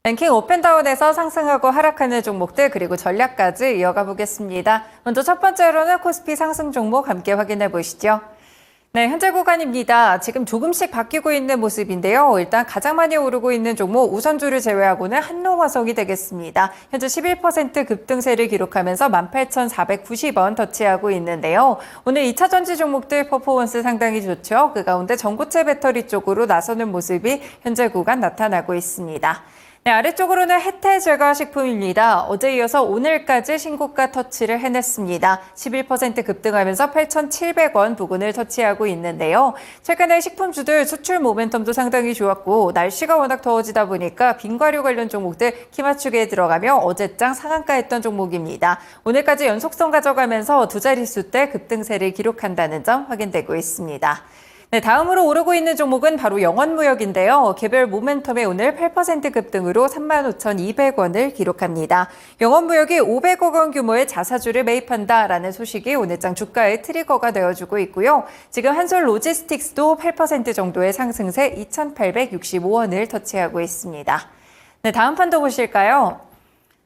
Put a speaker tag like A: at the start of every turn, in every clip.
A: 랭킹 업앤다운에서 상승하고 하락하는 종목들 그리고 전략까지 이어가 보겠습니다. 먼저 첫 번째로는 코스피 상승 종목 함께 확인해 보시죠. 네, 현재 구간입니다. 지금 조금씩 바뀌고 있는 모습인데요. 일단 가장 많이 오르고 있는 종목 우선주를 제외하고는 한농화성이 되겠습니다. 현재 11% 급등세를 기록하면서 18,490원 터치하고 있는데요. 오늘 2차 전지 종목들 퍼포먼스 상당히 좋죠. 그 가운데 전고체 배터리 쪽으로 나서는 모습이 현재 구간 나타나고 있습니다. 네, 아래쪽으로는 혜태제과식품입니다. 어제 이어서 오늘까지 신고가 터치를 해냈습니다. 11% 급등하면서 8,700원 부근을 터치하고 있는데요. 최근에 식품주들 수출 모멘텀도 상당히 좋았고 날씨가 워낙 더워지다 보니까 빙과류 관련 종목들 키맞추기에 들어가며 어제장 상한가했던 종목입니다. 오늘까지 연속성 가져가면서 두 자릿수대 급등세를 기록한다는 점 확인되고 있습니다. 네, 다음으로 오르고 있는 종목은 바로 영원무역인데요. 개별 모멘텀에 오늘 8% 급등으로 35,200원을 기록합니다. 영원무역이 500억 원 규모의 자사주를 매입한다라는 소식이 오늘장 주가의 트리거가 되어주고 있고요. 지금 한솔 로지스틱스도 8% 정도의 상승세 2,865원을 터치하고 있습니다. 네, 다음 판도 보실까요?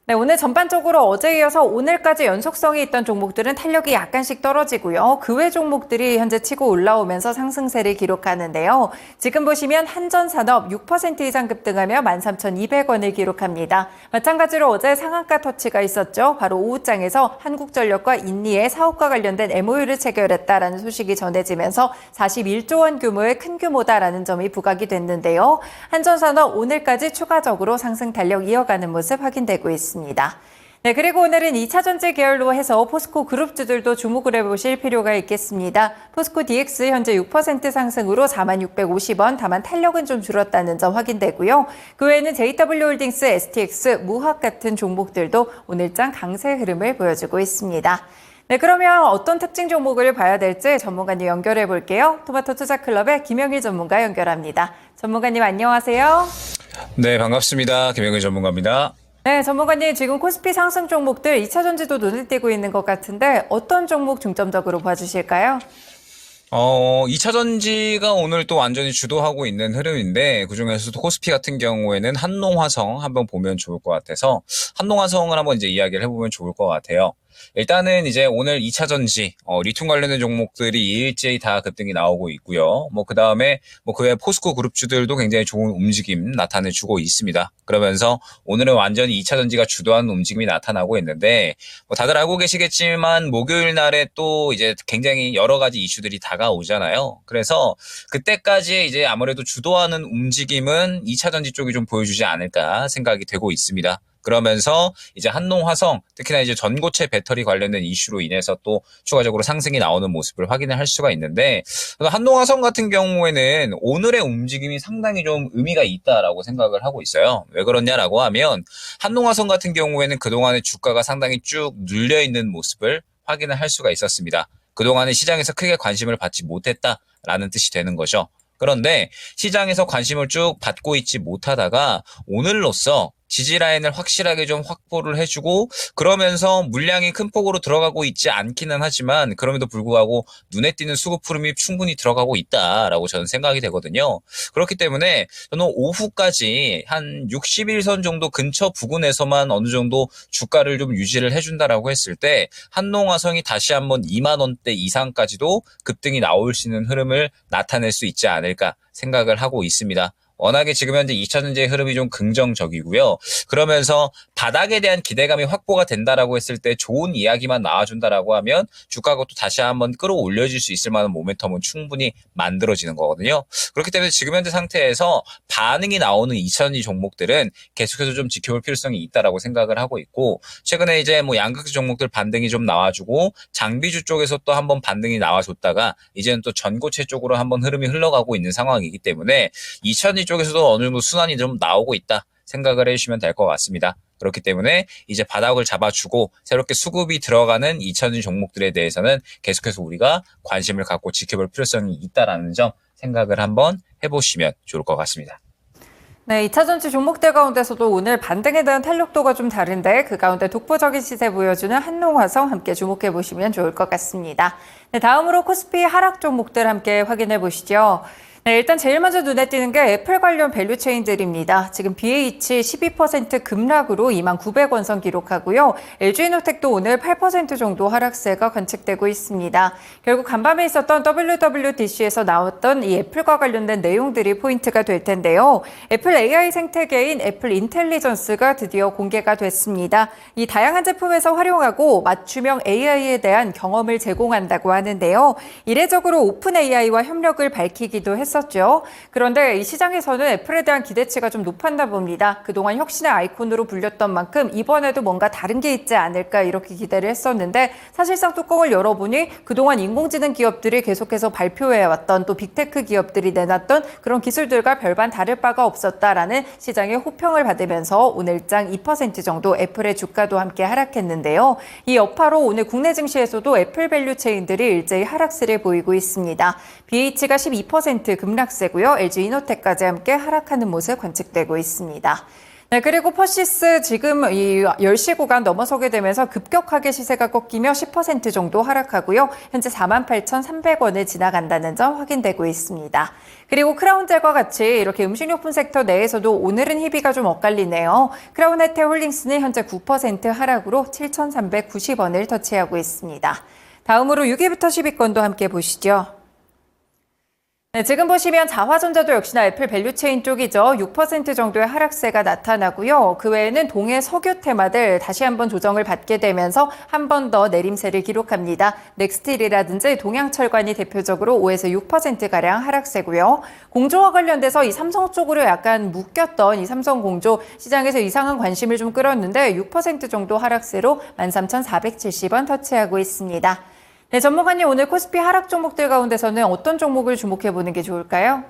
A: 네, 오늘 전반적으로 어제 이어서 오늘까지 연속성이 있던 종목들은 탄력이 약간씩 떨어지고요. 그 외 종목들이 현재 치고 올라오면서 상승세를 기록하는데요. 지금 보시면 한전산업 6% 이상 급등하며 13,200원을 기록합니다. 마찬가지로 어제 상한가 터치가 있었죠. 바로 오후장에서 한국전력과 인리의 사업과 관련된 MOU를 체결했다라는 소식이 전해지면서 41조 원 규모의 큰 규모다라는 점이 부각이 됐는데요. 한전산업 오늘까지 추가적으로 상승 탄력 이어가는 모습 확인되고 있습니다. 네, 그리고 오늘은 2차 전지 계열로 해서 포스코 그룹주들도 주목을 해보실 필요가 있겠습니다. 포스코 DX 현재 6% 상승으로 46,650원, 다만 탄력은 좀 줄었다는 점 확인되고요. 그 외에는 JW홀딩스, STX, 무학 같은 종목들도 오늘장 강세 흐름을 보여주고 있습니다. 네, 그러면 어떤 특징 종목을 봐야 될지 전문가님 연결해 볼게요. 토마토 투자클럽의 김영일 전문가 연결합니다. 전문가님 안녕하세요.
B: 네, 반갑습니다. 김영일 전문가입니다.
A: 네, 전문가님 지금 코스피 상승 종목들 2차 전지도 눈에 띄고 있는 것 같은데 어떤 종목 중점적으로 봐주실까요?
B: 2차 전지가 오늘 또 완전히 주도하고 있는 흐름인데 그중에서도 코스피 같은 경우에는 한농화성 한번 보면 좋을 것 같아서 한농화성을 한번 이제 이야기를 해보면 좋을 것 같아요. 일단은 이제 오늘 2차 전지, 리튬 관련된 종목들이 일제히 다 급등이 나오고 있고요. 그 다음에 그 외 포스코 그룹주들도 굉장히 좋은 움직임 나타내주고 있습니다. 그러면서 오늘은 완전히 2차 전지가 주도하는 움직임이 나타나고 있는데, 다들 알고 계시겠지만 목요일 날에 또 이제 굉장히 여러 가지 이슈들이 다가오잖아요. 그래서 그때까지 이제 아무래도 주도하는 움직임은 2차 전지 쪽이 좀 보여주지 않을까 생각이 되고 있습니다. 그러면서 이제 한농화성, 특히나 이제 전고체 배터리 관련된 이슈로 인해서 또 추가적으로 상승이 나오는 모습을 확인을 할 수가 있는데, 한농화성 같은 경우에는 오늘의 움직임이 상당히 좀 의미가 있다라고 생각을 하고 있어요. 왜 그러냐라고 하면 한농화성 같은 경우에는 그동안의 주가가 상당히 쭉 눌려있는 모습을 확인을 할 수가 있었습니다. 그동안에 시장에서 크게 관심을 받지 못했다라는 뜻이 되는 거죠. 그런데 시장에서 관심을 쭉 받고 있지 못하다가 오늘로써 지지라인을 확실하게 좀 확보를 해주고 그러면서 물량이 큰 폭으로 들어가고 있지 않기는 하지만 그럼에도 불구하고 눈에 띄는 수급 흐름이 충분히 들어가고 있다라고 저는 생각이 되거든요. 그렇기 때문에 저는 오후까지 한 60일선 정도 근처 부근에서만 어느 정도 주가를 좀 유지를 해준다라고 했을 때 한농화성이 다시 한번 2만 원대 이상까지도 급등이 나올 수 있는 흐름을 나타낼 수 있지 않을까 생각을 하고 있습니다. 워낙에 지금 현재 2차 전지의 흐름이 좀 긍정적이고요. 그러면서 바닥에 대한 기대감이 확보가 된다라고 했을 때 좋은 이야기만 나와준다라고 하면 주가가 또 다시 한번 끌어올려질 수 있을 만한 모멘텀은 충분히 만들어지는 거거든요. 그렇기 때문에 지금 현재 상태에서 반응이 나오는 2차 전지 종목들은 계속해서 좀 지켜볼 필요성이 있다라고 생각을 하고 있고 최근에 이제 양극재 종목들 반등이 좀 나와주고 장비주 쪽에서 또 한번 반등이 나와줬다가 이제는 또 전고체 쪽으로 한번 흐름이 흘러가고 있는 상황이기 때문에 2차 전지 쪽에서도 어느 정도 순환이 좀 나오고 있다 생각을 해주시면 될 것 같습니다. 그렇기 때문에 이제 바닥을 잡아주고 새롭게 수급이 들어가는 2차 전지 종목들에 대해서는 계속해서 우리가 관심을 갖고 지켜볼 필요성이 있다라는 점 생각을 한번 해보시면 좋을 것 같습니다.
A: 네, 2차 전지 종목들 가운데서도 오늘 반등에 대한 탄력도가 좀 다른데 그 가운데 독보적인 시세 보여주는 한농화성 함께 주목해 보시면 좋을 것 같습니다. 네, 다음으로 코스피 하락 종목들 함께 확인해 보시죠. 네, 일단 제일 먼저 눈에 띄는 게 애플 관련 밸류체인들입니다. 지금 BH 12% 급락으로 29,900원 선 기록하고요. LG이노텍도 오늘 8% 정도 하락세가 관측되고 있습니다. 결국 간밤에 있었던 WWDC에서 나왔던 이 애플과 관련된 내용들이 포인트가 될 텐데요. 애플 AI 생태계인 애플 인텔리전스가 드디어 공개가 됐습니다. 이 다양한 제품에서 활용하고 맞춤형 AI에 대한 경험을 제공한다고 하는데요. 이례적으로 오픈 AI와 협력을 밝히기도 했습니다. 었죠. 그런데 이 시장에서는 애플에 대한 기대치가 좀 높았나 봅니다. 그동안 혁신의 아이콘으로 불렸던 만큼 이번에도 뭔가 다른 게 있지 않을까 이렇게 기대를 했었는데 사실상 뚜껑을 열어보니 그동안 인공지능 기업들이 계속해서 발표해왔던 또 빅테크 기업들이 내놨던 그런 기술들과 별반 다를 바가 없었다라는 시장의 호평을 받으면서 오늘장 2% 정도 애플의 주가도 함께 하락했는데요. 이 여파로 오늘 국내 증시에서도 애플 밸류 체인들이 일제히 하락세를 보이고 있습니다. BH가 12% 급락세고요. LG이노텍까지 함께 하락하는 모습 관측되고 있습니다. 네, 그리고 퍼시스 지금 이 10시 구간 넘어서게 되면서 급격하게 시세가 꺾이며 10% 정도 하락하고요. 현재 48,300원을 지나간다는 점 확인되고 있습니다. 그리고 크라운젤과 같이 이렇게 음식료품 섹터 내에서도 오늘은 희비가 좀 엇갈리네요. 크라운 혜태 홀딩스는 현재 9% 하락으로 7,390원을 터치하고 있습니다. 다음으로 6위부터 10위권도 함께 보시죠. 네, 지금 보시면 자화전자도 역시나 애플 밸류체인 쪽이죠. 6% 정도의 하락세가 나타나고요. 그 외에는 동해 석유 테마들 다시 한번 조정을 받게 되면서 한 번 더 내림세를 기록합니다. 넥스틸이라든지 동양철관이 대표적으로 5에서 6%가량 하락세고요. 공조와 관련돼서 이 삼성 쪽으로 약간 묶였던 이 삼성공조 시장에서 이상한 관심을 좀 끌었는데 6% 정도 하락세로 13,470원 터치하고 있습니다. 네, 전문가님 오늘 코스피 하락 종목들 가운데서는 어떤 종목을 주목해보는 게 좋을까요?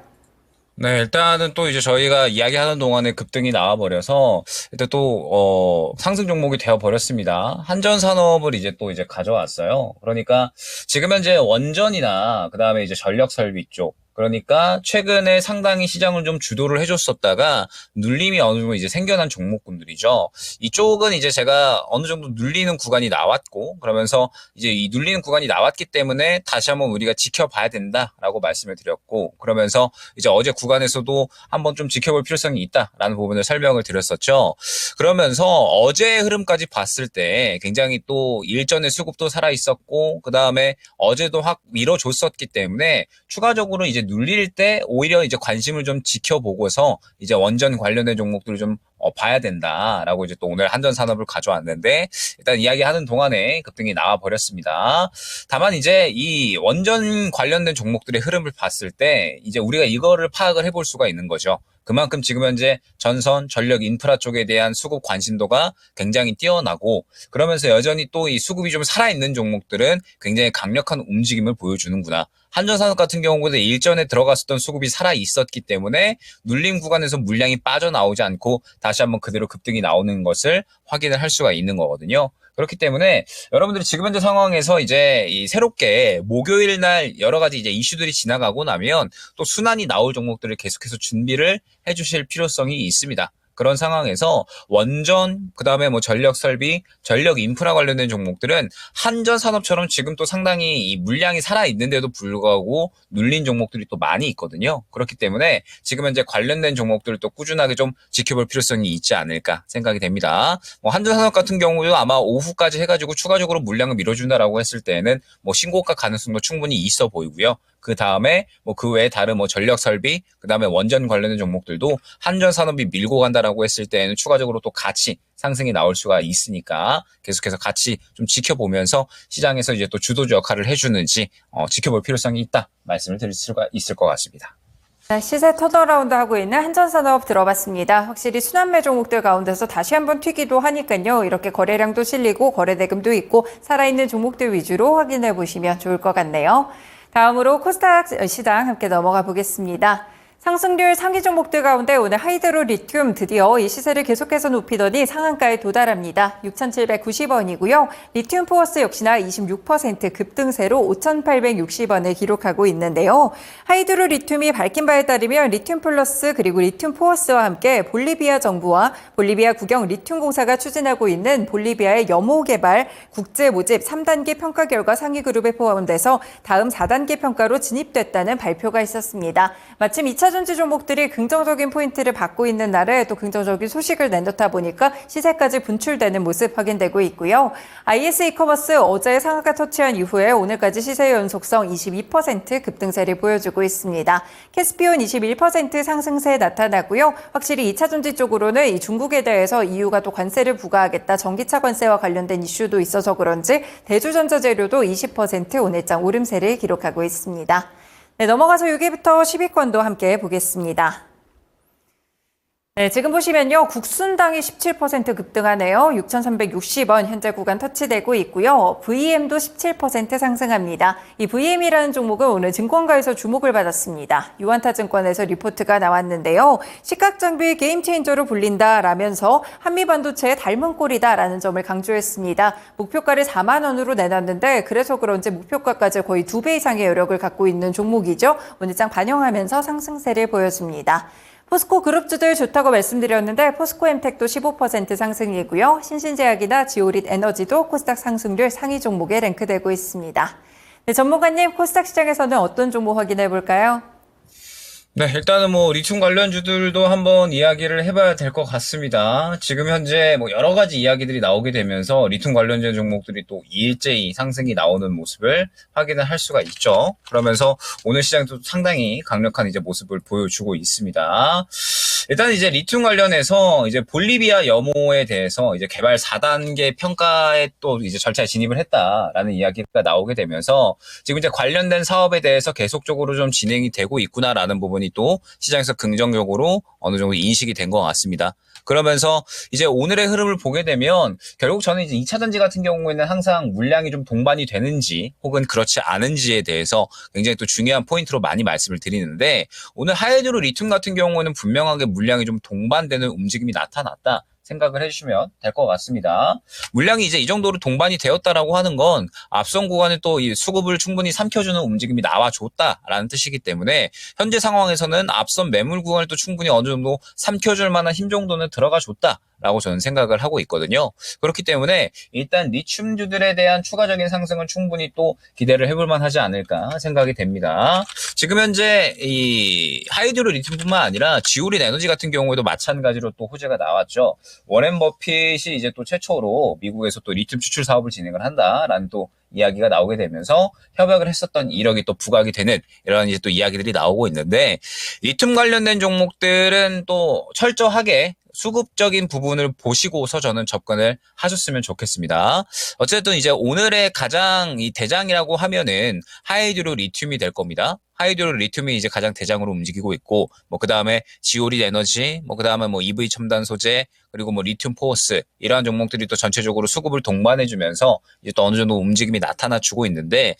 B: 네, 일단은 또 이제 저희가 이야기하는 동안에 급등이 나와버려서 일단 또, 상승 종목이 되어버렸습니다. 한전산업을 이제 또 이제 가져왔어요. 그러니까 지금 현재 원전이나 그 다음에 이제 전력 설비 쪽, 그러니까 최근에 상당히 시장을 좀 주도를 해줬었다가 눌림이 어느 정도 이제 생겨난 종목군들이죠. 이쪽은 이제 제가 어느 정도 눌리는 구간이 나왔고 그러면서 이제 이 눌리는 구간이 나왔기 때문에 다시 한번 우리가 지켜봐야 된다라고 말씀을 드렸고 그러면서 이제 어제 구간에서도 한번 좀 지켜볼 필요성이 있다라는 부분을 설명을 드렸었죠. 그러면서 어제 흐름까지 봤을 때 굉장히 또 일전의 수급도 살아있었고 그 다음에 어제도 확 밀어줬었기 때문에 추가적으로 이제 눌릴 때 오히려 이제 관심을 좀 지켜보고서 이제 원전 관련된 종목들을 좀 봐야 된다라고 이제 또 오늘 한전산업을 가져왔는데 일단 이야기하는 동안에 급등이 나와 버렸습니다. 다만 이제 이 원전 관련된 종목들의 흐름을 봤을 때 이제 우리가 이거를 파악을 해볼 수가 있는 거죠. 그만큼 지금 현재 전선, 전력, 인프라 쪽에 대한 수급 관심도가 굉장히 뛰어나고 그러면서 여전히 또 이 수급이 좀 살아있는 종목들은 굉장히 강력한 움직임을 보여주는구나. 한전산업 같은 경우는 일전에 들어갔었던 수급이 살아있었기 때문에 눌림 구간에서 물량이 빠져나오지 않고 다시 한번 그대로 급등이 나오는 것을 확인을 할 수가 있는 거거든요. 그렇기 때문에 여러분들이 지금 현재 상황에서 이제 이 새롭게 목요일 날 여러 가지 이제 이슈들이 지나가고 나면 또 순환이 나올 종목들을 계속해서 준비를 해주실 필요성이 있습니다. 그런 상황에서 원전, 그 다음에 뭐 전력 설비, 전력 인프라 관련된 종목들은 한전산업처럼 지금 또 상당히 이 물량이 살아있는데도 불구하고 눌린 종목들이 또 많이 있거든요. 그렇기 때문에 지금 현재 관련된 종목들을 또 꾸준하게 좀 지켜볼 필요성이 있지 않을까 생각이 됩니다. 뭐 한전산업 같은 경우도 아마 오후까지 해가지고 추가적으로 물량을 밀어준다라고 했을 때는 뭐 신고가 가능성도 충분히 있어 보이고요. 그 다음에 뭐 그 외에 다른 뭐 전력 설비, 그 다음에 원전 관련된 종목들도 한전산업이 밀고 간다라고 했을 때에는 추가적으로 또 같이 상승이 나올 수가 있으니까 계속해서 같이 좀 지켜보면서 시장에서 이제 또 주도주 역할을 해주는지 지켜볼 필요성이 있다 말씀을 드릴 수가 있을 것 같습니다.
A: 네, 시세 턴어라운드 하고 있는 한전산업 들어봤습니다. 확실히 순환매 종목들 가운데서 다시 한번 튀기도 하니까요. 이렇게 거래량도 실리고 거래대금도 있고 살아있는 종목들 위주로 확인해 보시면 좋을 것 같네요. 다음으로 코스닥 시장 함께 넘어가 보겠습니다. 상승률 상위 종목들 가운데 오늘 하이드로 리튬 드디어 이 시세를 계속해서 높이더니 상한가에 도달합니다. 6,790원이고요. 리튬 포어스 역시나 26% 급등세로 5,860원을 기록하고 있는데요. 하이드로 리튬이 밝힌 바에 따르면 리튬 플러스 그리고 리튬 포어스와 함께 볼리비아 정부와 볼리비아 국영 리튬 공사가 추진하고 있는 볼리비아의 염호 개발 국제 모집 3단계 평가 결과 상위 그룹에 포함돼서 다음 4단계 평가로 진입됐다는 발표가 있었습니다. 마침 2차 전지 종목들이 긍정적인 포인트를 받고 있는 날에 또 긍정적인 소식을 내놓다 보니까 시세까지 분출되는 모습 확인되고 있고요. IS 이커머스 어제 상한가 터치한 이후에 오늘까지 시세 연속성 22% 급등세를 보여주고 있습니다. 캐스피온 21% 상승세 나타나고요. 확실히 2차 전지 쪽으로는 이 중국에 대해서 EU가 또 관세를 부과하겠다 전기차 관세와 관련된 이슈도 있어서 그런지 대주전자재료도 20% 오늘장 오름세를 기록하고 있습니다. 네, 넘어가서 6위부터 10위권도 함께 보겠습니다. 네, 지금 보시면요. 국순당이 17% 급등하네요. 6,360원 현재 구간 터치되고 있고요. VM도 17% 상승합니다. 이 VM이라는 종목은 오늘 증권가에서 주목을 받았습니다. 유안타증권에서 리포트가 나왔는데요. 시각장비 게임체인저로 불린다라면서 한미반도체의 닮은 꼴이다라는 점을 강조했습니다. 목표가를 4만 원으로 내놨는데 그래서 그런지 목표가까지 거의 2배 이상의 여력을 갖고 있는 종목이죠. 오늘장 반영하면서 상승세를 보여줍니다. 포스코 그룹주들 좋다고 말씀드렸는데 포스코엠텍도 15% 상승이고요. 신신제약이나 지오릿 에너지도 코스닥 상승률 상위 종목에 랭크되고 있습니다. 네, 전문가님, 코스닥 시장에서는 어떤 종목 확인해 볼까요?
B: 네, 일단은 뭐 리튬 관련주들도 한번 이야기를 해봐야 될 것 같습니다. 지금 현재 뭐 여러 가지 이야기들이 나오게 되면서 리튬 관련된 종목들이 또 일제히 상승이 나오는 모습을 확인을 할 수가 있죠. 그러면서 오늘 시장도 상당히 강력한 이제 모습을 보여주고 있습니다. 일단 이제 리튬 관련해서 이제 볼리비아 염호에 대해서 이제 개발 4단계 평가에 또 이제 절차에 진입을 했다라는 이야기가 나오게 되면서 지금 이제 관련된 사업에 대해서 계속적으로 좀 진행이 되고 있구나라는 부분이 또 시장에서 긍정적으로 어느 정도 인식이 된 것 같습니다. 그러면서 이제 오늘의 흐름을 보게 되면 결국 저는 이제 2차 전지 같은 경우에는 항상 물량이 좀 동반이 되는지 혹은 그렇지 않은지에 대해서 굉장히 또 중요한 포인트로 많이 말씀을 드리는데 오늘 하이드로 리튬 같은 경우에는 분명하게 물량이 좀 동반되는 움직임이 나타났다. 생각을 해주시면 될 것 같습니다. 물량이 이제 이 정도로 동반이 되었다라고 하는 건 앞선 구간에 또 이 수급을 충분히 삼켜주는 움직임이 나와줬다라는 뜻이기 때문에 현재 상황에서는 앞선 매물 구간을 또 충분히 어느 정도 삼켜줄 만한 힘 정도는 들어가 줬다라고 저는 생각을 하고 있거든요. 그렇기 때문에 일단 리튬주들에 대한 추가적인 상승은 충분히 또 기대를 해볼 만하지 않을까 생각이 됩니다. 지금 현재 이 하이드로 리튬뿐만 아니라 지오릿 에너지 같은 경우에도 마찬가지로 또 호재가 나왔죠. 워렌 버핏이 이제 또 최초로 미국에서 또 리튬 추출 사업을 진행을 한다라는 또 이야기가 나오게 되면서 협약을 했었던 이력이 또 부각이 되는 이런 이제 또 이야기들이 나오고 있는데 리튬 관련된 종목들은 또 철저하게 수급적인 부분을 보시고서 저는 접근을 하셨으면 좋겠습니다. 어쨌든 이제 오늘의 가장 이 대장이라고 하면은 하이드로 리튬이 될 겁니다. 하이드로 리튬이 이제 가장 대장으로 움직이고 있고, 뭐 그 다음에 지오릿 에너지, 뭐 그 다음에 뭐 EV 첨단 소재, 그리고 뭐 리튬 포어스 이러한 종목들이 또 전체적으로 수급을 동반해주면서 이제 또 어느 정도 움직임이 나타나주고 있는데.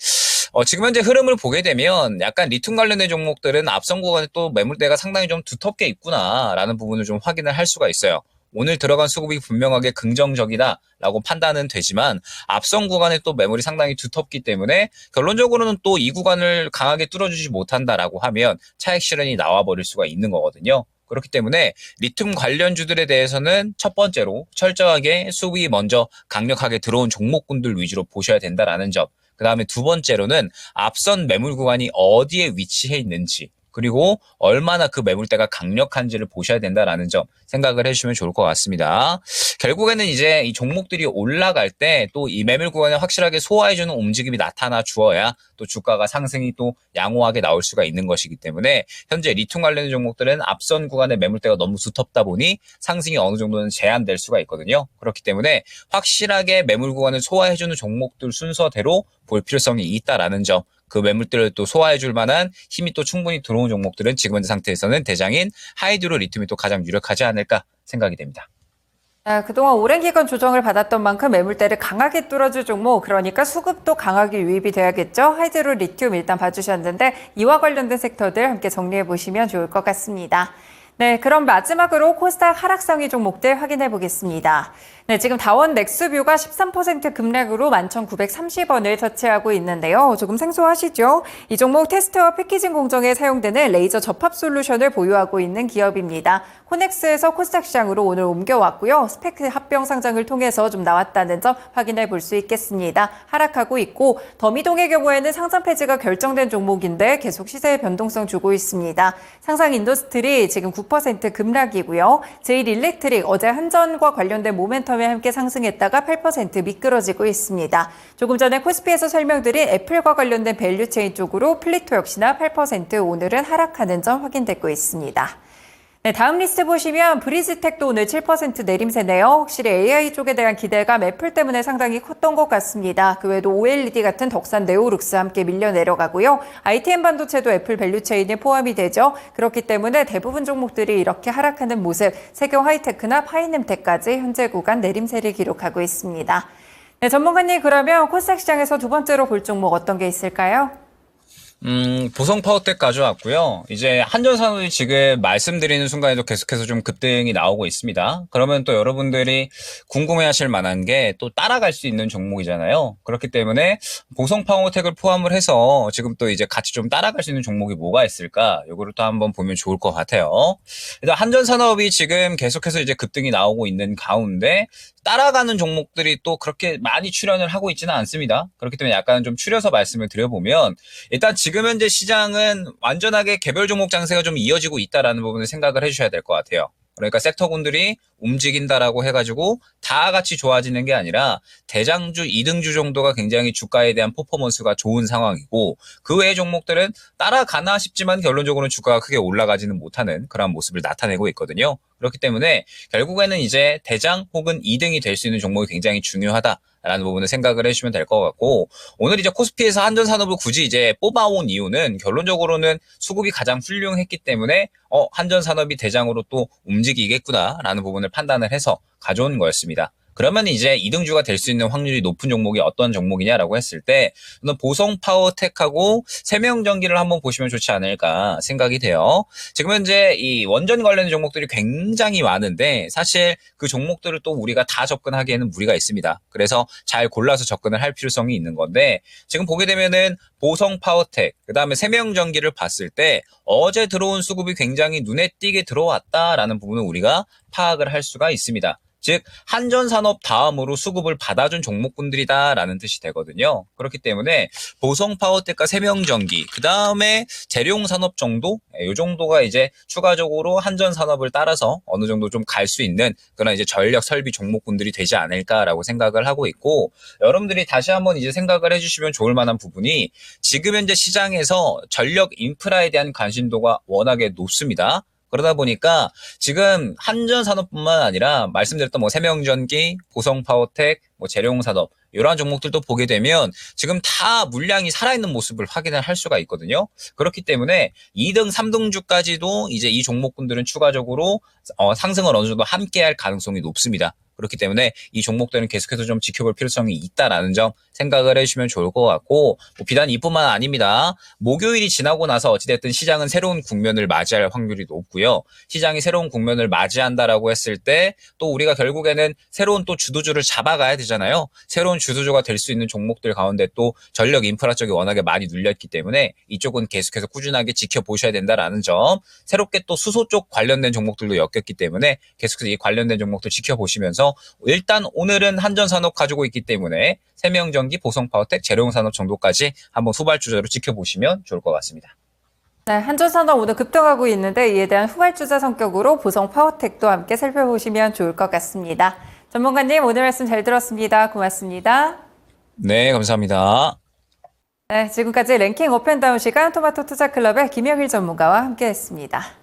B: 지금 현재 흐름을 보게 되면 약간 리튬 관련된 종목들은 앞선 구간에 또 매물대가 상당히 좀 두텁게 있구나라는 부분을 좀 확인을 할 수가 있어요. 오늘 들어간 수급이 분명하게 긍정적이다라고 판단은 되지만 앞선 구간에 또 매물이 상당히 두텁기 때문에 결론적으로는 또 이 구간을 강하게 뚫어주지 못한다라고 하면 차익 실현이 나와버릴 수가 있는 거거든요. 그렇기 때문에 리튬 관련주들에 대해서는 첫 번째로 철저하게 수급이 먼저 강력하게 들어온 종목군들 위주로 보셔야 된다라는 점. 그 다음에 두 번째로는 앞선 매물 구간이 어디에 위치해 있는지 그리고 얼마나 그 매물대가 강력한지를 보셔야 된다라는 점 생각을 해주시면 좋을 것 같습니다. 결국에는 이제 이 종목들이 올라갈 때 또 이 매물 구간을 확실하게 소화해주는 움직임이 나타나 주어야 또 주가가 상승이 또 양호하게 나올 수가 있는 것이기 때문에 현재 리튬 관련된 종목들은 앞선 구간의 매물대가 너무 두텁다 보니 상승이 어느 정도는 제한될 수가 있거든요. 그렇기 때문에 확실하게 매물 구간을 소화해주는 종목들 순서대로 볼 필요성이 있다라는 점, 그 매물들을 또 소화해줄 만한 힘이 또 충분히 들어온 종목들은 지금 현재 상태에서는 대장인 하이드로 리튬이 또 가장 유력하지 않을까 생각이 됩니다.
A: 그동안 오랜 기간 조정을 받았던 만큼 매물대를 강하게 뚫어줄 종목, 그러니까 수급도 강하게 유입이 돼야겠죠. 하이드로 리튬 일단 봐주셨는데 이와 관련된 섹터들 함께 정리해 보시면 좋을 것 같습니다. 네, 그럼 마지막으로 코스닥 하락상위 종목들 확인해 보겠습니다. 네, 지금 다원 넥스뷰가 13% 급락으로 11,930원을 터치하고 있는데요. 조금 생소하시죠? 이 종목 테스트와 패키징 공정에 사용되는 레이저 접합 솔루션을 보유하고 있는 기업입니다. 코넥스에서 코스닥 시장으로 오늘 옮겨왔고요. 스펙 합병 상장을 통해서 좀 나왔다는 점 확인해 볼 수 있겠습니다. 하락하고 있고 더미동의 경우에는 상장 폐지가 결정된 종목인데 계속 시세의 변동성 주고 있습니다. 상상 인더스트리 지금 9% 급락이고요. 제일 일렉트릭 어제 한전과 관련된 모멘텀에 함께 상승했다가 8% 미끄러지고 있습니다. 조금 전에 코스피에서 설명드린 애플과 관련된 밸류체인 쪽으로 플리토 역시나 8% 오늘은 하락하는 점 확인되고 있습니다. 네, 다음 리스트 보시면 브리즈텍도 오늘 7% 내림세네요. 확실히 AI 쪽에 대한 기대감 애플 때문에 상당히 컸던 것 같습니다. 그 외에도 OLED 같은 덕산 네오룩스 함께 밀려 내려가고요. ITM 반도체도 애플 밸류체인에 포함이 되죠. 그렇기 때문에 대부분 종목들이 이렇게 하락하는 모습, 세경 하이테크나 파이넴텍까지 현재 구간 내림세를 기록하고 있습니다. 네, 전문가님 그러면 코스닥 시장에서 두 번째로 볼 종목 어떤 게 있을까요?
B: 보성 파워텍 가져왔고요. 이제 한전산업이 지금 말씀드리는 순간에도 계속해서 좀 급등이 나오고 있습니다. 그러면 또 여러분들이 궁금해하실 만한 게 또 따라갈 수 있는 종목이잖아요. 그렇기 때문에 보성 파워텍을 포함을 해서 지금 또 이제 같이 좀 따라갈 수 있는 종목이 뭐가 있을까? 요거를 또 한번 보면 좋을 것 같아요. 일단 한전산업이 지금 계속해서 이제 급등이 나오고 있는 가운데 따라가는 종목들이 또 그렇게 많이 출현을 하고 있지는 않습니다. 그렇기 때문에 약간 좀 추려서 말씀을 드려보면 일단 지금 현재 시장은 완전하게 개별 종목 장세가 좀 이어지고 있다라는 부분을 생각을 해주셔야 될 것 같아요. 그러니까 섹터군들이 움직인다라고 해가지고 다 같이 좋아지는 게 아니라 대장주, 2등주 정도가 굉장히 주가에 대한 퍼포먼스가 좋은 상황이고 그 외의 종목들은 따라가나 싶지만 결론적으로는 주가가 크게 올라가지는 못하는 그런 모습을 나타내고 있거든요. 그렇기 때문에 결국에는 이제 대장 혹은 2등이 될 수 있는 종목이 굉장히 중요하다라는 부분을 생각을 해주시면 될 것 같고 오늘 이제 코스피에서 한전산업을 굳이 이제 뽑아온 이유는 결론적으로는 수급이 가장 훌륭했기 때문에 한전산업이 대장으로 또 움직이겠구나라는 부분을 판단을 해서 가져온 거였습니다. 그러면 이제 2등주가 될 수 있는 확률이 높은 종목이 어떤 종목이냐라고 했을 때 저는 보성 파워텍하고 세명전기를 한번 보시면 좋지 않을까 생각이 돼요. 지금 현재 이 원전 관련 종목들이 굉장히 많은데 사실 그 종목들을 또 우리가 다 접근하기에는 무리가 있습니다. 그래서 잘 골라서 접근을 할 필요성이 있는 건데 지금 보게 되면은 보성 파워텍 그다음에 세명전기를 봤을 때 어제 들어온 수급이 굉장히 눈에 띄게 들어왔다라는 부분을 우리가 파악을 할 수가 있습니다. 즉 한전산업 다음으로 수급을 받아준 종목군들이다라는 뜻이 되거든요. 그렇기 때문에 보성파워텍과 세명전기 그 다음에 재룡산업 정도 이 정도가 이제 추가적으로 한전산업을 따라서 어느 정도 좀 갈 수 있는 그런 이제 전력 설비 종목군들이 되지 않을까라고 생각을 하고 있고 여러분들이 다시 한번 이제 생각을 해주시면 좋을 만한 부분이 지금 현재 시장에서 전력 인프라에 대한 관심도가 워낙에 높습니다. 그러다 보니까 지금 한전산업뿐만 아니라 말씀드렸던 뭐 세명전기, 보성파워텍, 뭐 재룡산업 이러한 종목들도 보게 되면 지금 다 물량이 살아있는 모습을 확인을 할 수가 있거든요. 그렇기 때문에 2등, 3등주까지도 이제 이 종목군들은 추가적으로 상승을 어느 정도 함께할 가능성이 높습니다. 그렇기 때문에 이 종목들은 계속해서 좀 지켜볼 필요성이 있다라는 점 생각을 해주시면 좋을 것 같고 비단 이뿐만 아닙니다. 목요일이 지나고 나서 어찌됐든 시장은 새로운 국면을 맞이할 확률이 높고요. 시장이 새로운 국면을 맞이한다라고 했을 때 또 우리가 결국에는 새로운 또 주도주를 잡아가야 되잖아요. 새로운 주도주가 될 수 있는 종목들 가운데 또 전력 인프라 쪽이 워낙에 많이 눌렸기 때문에 이쪽은 계속해서 꾸준하게 지켜보셔야 된다라는 점 새롭게 또 수소 쪽 관련된 종목들도 엮였기 때문에 계속해서 이 관련된 종목들 지켜보시면서 일단 오늘은 한전산업 가지고 있기 때문에 세명전기, 보성파워텍, 재룡산업 정도까지 한번 후발주자로 지켜보시면 좋을 것 같습니다.
A: 네, 한전산업 오늘 급등하고 있는데 이에 대한 후발주자 성격으로 보성 파워텍도 함께 살펴보시면 좋을 것 같습니다. 전문가님 오늘 말씀 잘 들었습니다. 고맙습니다.
B: 네, 감사합니다.
A: 네, 지금까지 랭킹 업앤다운 시간 토마토 투자클럽의 김영일 전문가와 함께했습니다.